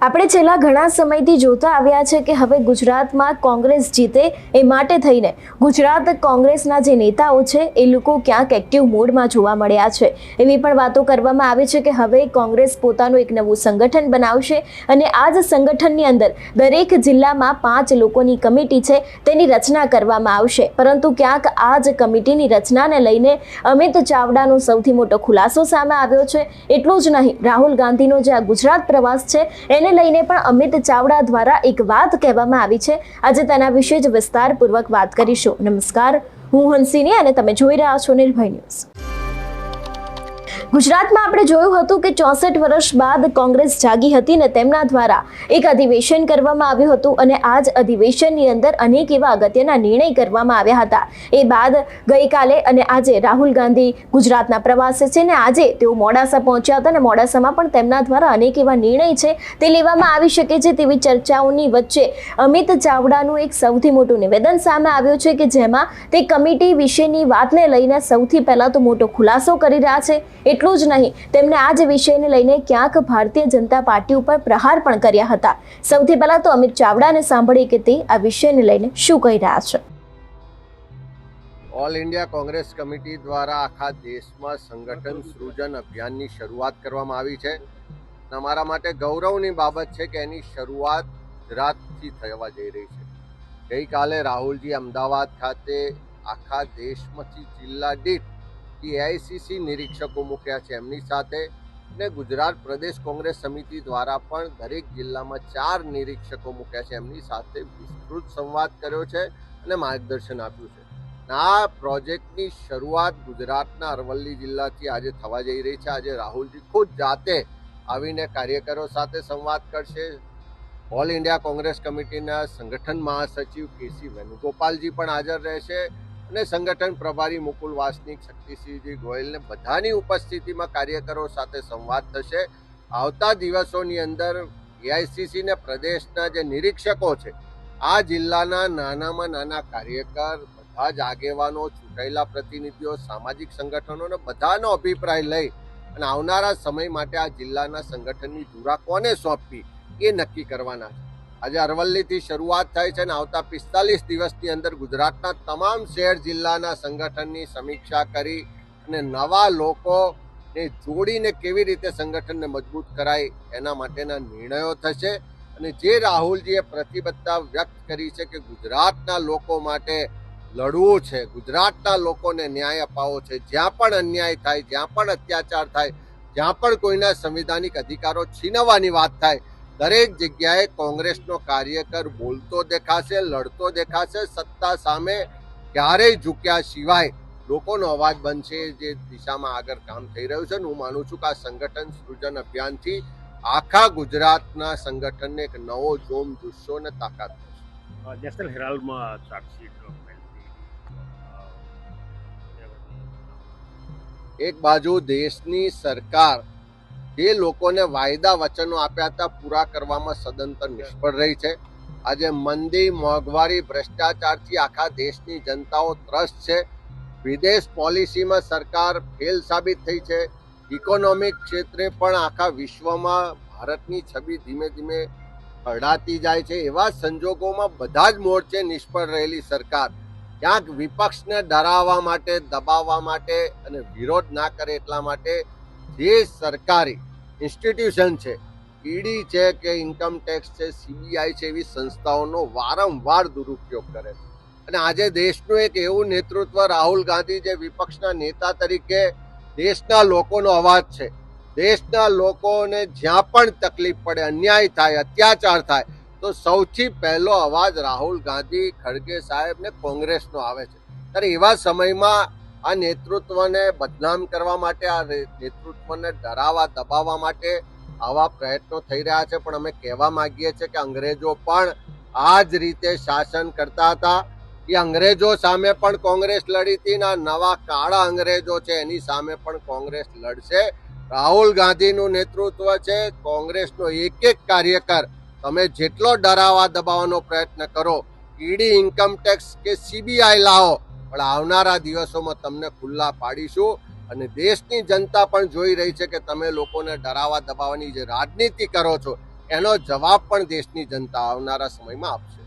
આપણે છેલ્લા ઘણા સમયથી જોતા આવ્યા છે કે હવે ગુજરાતમાં કોંગ્રેસ જીતે એ માટે થઈને ગુજરાત કોંગ્રેસના જે નેતાઓ છે એ લોકો ક્યાંક એક્ટિવ મોડમાં જોવા મળ્યા છે. એવી પણ વાતો કરવામાં આવે છે કે હવે કોંગ્રેસ પોતાનું એક નવું સંગઠન બનાવશે અને આ જ સંગઠનની અંદર દરેક જિલ્લામાં 5 લોકોની કમિટી છે તેની રચના કરવામાં આવશે. પરંતુ ક્યાંક આ જ કમિટીની રચનાને લઈને અમિત ચાવડાનો સૌથી મોટો ખુલાસો સામે આવ્યો છે. એટલું જ નહીં, રાહુલ ગાંધીનો જે આ ગુજરાત પ્રવાસ છે એને લઈને પણ અમિત ચાવડા દ્વારા એક વાત કહેવામાં આવી છે. આજે તેના વિશે જ વિસ્તારપૂર્વક વાત કરીશું. નમસ્કાર, હું હંસિની અને તમે જોઈ રહ્યા છો નિર્ભય ન્યૂઝ. ગુજરાતમાં આપણે જોયું હતું કે 64 વર્ષ બાદ કોંગ્રેસ જાગી હતી ને તેમના દ્વારા એક અધિવેશન કરવામાં આવ્યું હતું અને આ જ અધિવેશનની અંદર અનેક એવા અગત્યના નિર્ણય કરવામાં આવ્યા હતા. એ બાદ ગઈકાલે અને આજે રાહુલ ગાંધી ગુજરાતના પ્રવાસે છે ને આજે તેઓ મોડાસા પહોંચ્યા હતા અને મોડાસામાં પણ તેમના દ્વારા અનેક એવા નિર્ણય છે તે લેવામાં આવી શકે છે તેવી ચર્ચાઓની વચ્ચે અમિત ચાવડાનું એક સૌથી મોટું નિવેદન સામે આવ્યું છે કે જેમાં તે કમિટી વિશેની વાતને લઈને સૌથી પહેલા તો મોટો ખુલાસો કરી રહ્યા છે. એટલું જ નહીં, તેમણે આ જ વિષયને લઈને ક્યાંક ભારતીય જનતા પાર્ટી ઉપર પ્રહાર પણ કર્યા હતા. સૌથી પહેલા તો અમિત ચાવડાને સાંભળીએ કે તે આ વિષયને લઈને શું કહી રહ્યા છે. ઓલ ઇન્ડિયા કોંગ્રેસ કમિટી દ્વારા આખા દેશમાં સંગઠન સૃજન અભિયાનની શરૂઆત કરવામાં આવી છે. અમારા માટે ગૌરવની બાબત છે કે એની શરૂઆત ગુજરાતથી થવા જઈ રહી છે. ગઈકાલે રાહુલજી અમદાવાદ ખાતે આખા દેશમાંથી જિલ્લા દીઠ એઆઈસીસી નિરીક્ષકો મૂક્યા છે એમની સાથે, અને ગુજરાત પ્રદેશ કોંગ્રેસ સમિતિ દ્વારા પણ દરેક જિલ્લામાં 4 નિરીક્ષકો મૂક્યા છે એમની સાથે વિસ્તૃત સંવાદ કર્યો છે અને માર્ગદર્શન આપ્યું છે. આ પ્રોજેક્ટની શરૂઆત ગુજરાતના અરવલ્લી જિલ્લાથી આજે થવા જઈ રહી છે. આજે રાહુલજી ખુદ જાતે આવીને કાર્યકરો સાથે સંવાદ કરશે. ઓલ ઇન્ડિયા કોંગ્રેસ કમિટીના સંગઠન મહાસચિવ કેસી વેણુગોપાલજી પણ હાજર રહેશે અને સંગઠન પ્રભારી મુકુલ વાસનિક, શક્તિસિંહજી ગોયલને બધાની ઉપસ્થિતિમાં કાર્યકરો સાથે સંવાદ થશે. આવતા દિવસોની અંદર એઆઈસીસી ને પ્રદેશના જે નિરીક્ષકો છે, આ જિલ્લાના નાનામાં નાના કાર્યકર, બધા જ આગેવાનો, ચૂંટાયેલા પ્રતિનિધિઓ, સામાજિક સંગઠનોને બધાનો અભિપ્રાય લઈ અને આવનારા સમય માટે આ જિલ્લાના સંગઠનની ધુરા કોને સોંપવી એ નક્કી કરવાના છે. આજે અરવલ્લીથી શરૂઆત થાય છે અને આવતા 45 દિવસની અંદર ગુજરાતના તમામ શહેર જિલ્લાના સંગઠનની સમીક્ષા કરી અને નવા લોકોને જોડીને કેવી રીતે સંગઠનને મજબૂત કરાય એના માટેના નિર્ણયો થશે. અને જે રાહુલજીએ પ્રતિબદ્ધતા વ્યક્ત કરી છે કે ગુજરાતના લોકો માટે લડવું છે, ગુજરાતના લોકોને ન્યાય અપાવવો છે, જ્યાં પણ અન્યાય થાય, જ્યાં પણ અત્યાચાર થાય, જ્યાં પણ કોઈના સંવિધાનિક અધિકારો છીનવવાની વાત થાય, દરેક જગ્યાએ કોંગ્રેસનો કાર્યકર બોલતો દેખાશે, લડતો દેખાશે. સત્તા સામે ક્યારેય ઝૂક્યા સિવાય લોકોનો અવાજ બનશે. જે દિશામાં આગળ કામ થઈ રહ્યું છે, હું માનું છું કે આ સંગઠન સૃજન અભિયાનથી આખા ગુજરાતના સંગઠનને એક નવો જોમ, જુસ્સો અને તાકાત મળશે. નેશનલ હેરાલ્ડમાં ચાર્જશીટ એક બાજુ દેશની સરકાર જે લોકોને વાયદા વચનો આપ્યા હતા પૂરા કરવામાં સદંતર નિષ્ફળ રહી છે. આજે મંદી, મોંઘવારી, ભ્રષ્ટાચારથી આખા દેશની જનતાઓ ત્રસ્ત છે. વિદેશ પોલિસીમાં સરકાર ફેલ સાબિત થઈ છે. ઇકોનોમિક ક્ષેત્રે પણ આખા વિશ્વમાં ભારતની છબી ધીમે ધીમે અડાતી જાય છે. એવા સંજોગોમાં બધા જ મોરચે નિષ્ફળ રહેલી સરકાર ક્યાંક વિપક્ષને ડરાવવા માટે, દબાવવા માટે અને વિરોધ ના કરે એટલા માટે જે સરકારી ઇન્સ્ટિટ્યુશન છે, ઈડી છે કે ઇન્કમ ટેક્સ છે, સીબીઆઈ છે, એવી સંસ્થાઓનો વારંવાર દુરુપયોગ કરે છે. અને આજે દેશનું એક એવું નેતૃત્વ, રાહુલ ગાંધી જે વિપક્ષના નેતા તરીકે દેશના લોકોનો અવાજ છે, દેશના લોકોને જ્યાં પણ તકલીફ પડે, અન્યાય થાય, અત્યાચાર થાય, તો સૌથી પહેલો અવાજ રાહુલ ગાંધી, ખડગે સાહેબ ને કોંગ્રેસનો આવે છે. ત્યારે એવા સમયમાં આ નેતૃત્વને બદનામ કરવા માટે, આ નેતૃત્વને ડરાવવા, દબાવવા માટે આવા પ્રયત્નો થઈ રહ્યા છે. પણ અમે કહેવા માંગીએ છીએ કે અંગ્રેજો પણ આ જ રીતે શાસન કરતા હતા. એ અંગ્રેજો સામે પણ કોંગ્રેસ લડી હતી ને આ નવા કાળા અંગ્રેજો છે એની સામે પણ કોંગ્રેસ લડશે. રાહુલ ગાંધીનું નેતૃત્વ છે, કોંગ્રેસનો એક એક કાર્યકર તમે જેટલો ડરાવવા દબાવવાનો પ્રયત્ન કરો, ઈડી, ઇન્કમ ટેક્સ કે સીબીઆઈ લાવો, પણ આવનારા દિવસોમાં તમને ખુલ્લા પાડીશું. અને દેશની જનતા પણ જોઈ રહી છે કે તમે લોકોને ડરાવવા દબાવવાની જે રાજનીતિ કરો છો એનો જવાબ પણ દેશની જનતા આવનારા સમયમાં આપશે.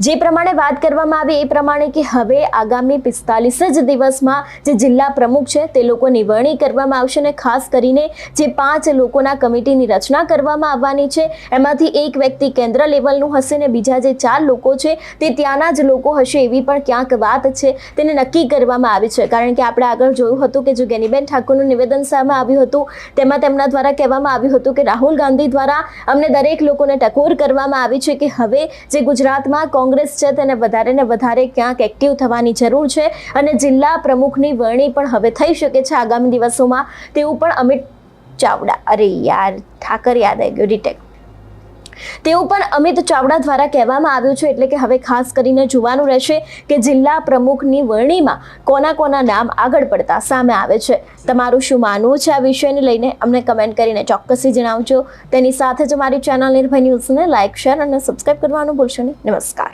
જે પ્રમાણે વાત કરવામાં આવી એ પ્રમાણે કે હવે આગામી 45 જ દિવસમાં જે જિલ્લા પ્રમુખ છે તે લોકોની વરણી કરવામાં આવશે અને ખાસ કરીને જે 5 લોકોના કમિટીની રચના કરવામાં આવવાની છે એમાંથી એક વ્યક્તિ કેન્દ્ર લેવલનું હશે ને બીજા જે 4 લોકો છે તે ત્યાંના જ લોકો હશે એવી પણ ક્યાંક વાત છે તેને નક્કી કરવામાં આવી છે. કારણ કે આપણે આગળ જોયું હતું કે જો ગેનીબેન ઠાકોરનું નિવેદન સામે આવ્યું હતું તેમાં તેમના દ્વારા કહેવામાં આવ્યું હતું કે રાહુલ ગાંધી દ્વારા અમને દરેક લોકોને ટકોર કરવામાં આવી છે કે હવે જે ગુજરાતમાં કોંગ્રેસ છે તેને વધારે ને વધારે ક્યાંક એક્ટિવ થવાની જરૂર છે અને જિલ્લા પ્રમુખની વરણી પણ હવે થઈ શકે છે આગામી દિવસોમાં તેવું પણ અમિત ચાવડા દ્વારા કહેવામાં આવ્યું છે. એટલે કે હવે ખાસ કરીને જોવાનું રહેશે કે જિલ્લા પ્રમુખની વરણીમાં કોના નામ આગળ પડતા સામે આવે છે. તમારું શું માનવું છે આ વિષયને લઈને અમને કમેન્ટ કરીને ચોક્કસથી જણાવજો. તેની સાથે જ અમારી ચેનલ નિર્ભય ન્યૂઝને લાઇક, શેર અને સબસ્ક્રાઇબ કરવાનું ભૂલશો નહીં. નમસ્કાર.